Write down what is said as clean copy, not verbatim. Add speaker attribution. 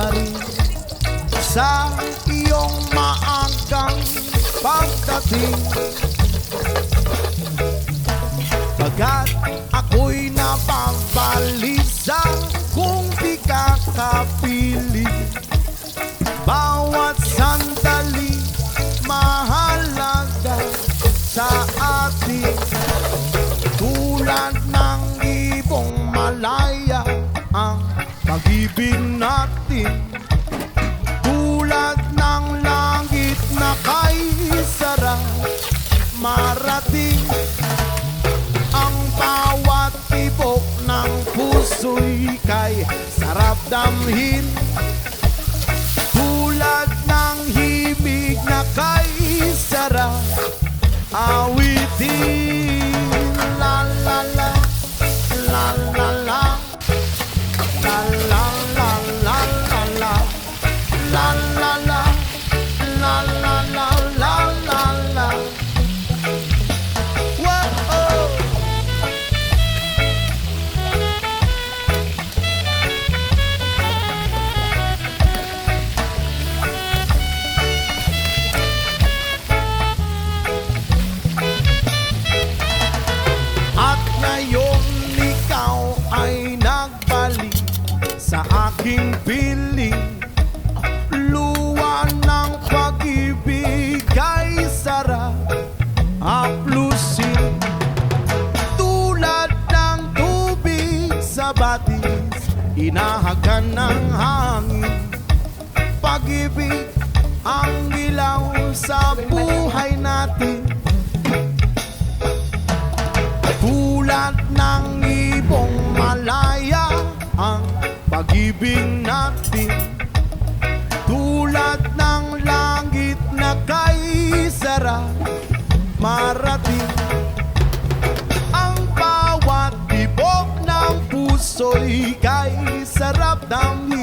Speaker 1: pa rin sa iyong maagang pagdating. Pagkat ako'y napabalisa kung di ka kapili. Bawat sandali mahalaga sa atin. Tulad ng ibong malaya ang pag-ibig natin. Tulad ng langit na kay sarap marating. Ang bawat tibok ng puso'y kay sarap damhin. Tulad ng himig na kay sarap awitin. La la la, la la la, la la la la la la, la la la, la la la la la la. Whoa. At ngayon ikaw ay nagbalik sa aking piling. Luwa ng pag-ibig ay sarap haplusin. Tulad ng tubig sa batis, inahagan ng hangin. Pag-ibig ang ilaw sa buhay natin. Tulad ng ibong malaya ang pag-ibig natin. Tulad ng langit na kay sarap marating. Ang bawat tibok ng puso'y kay sarap damhin.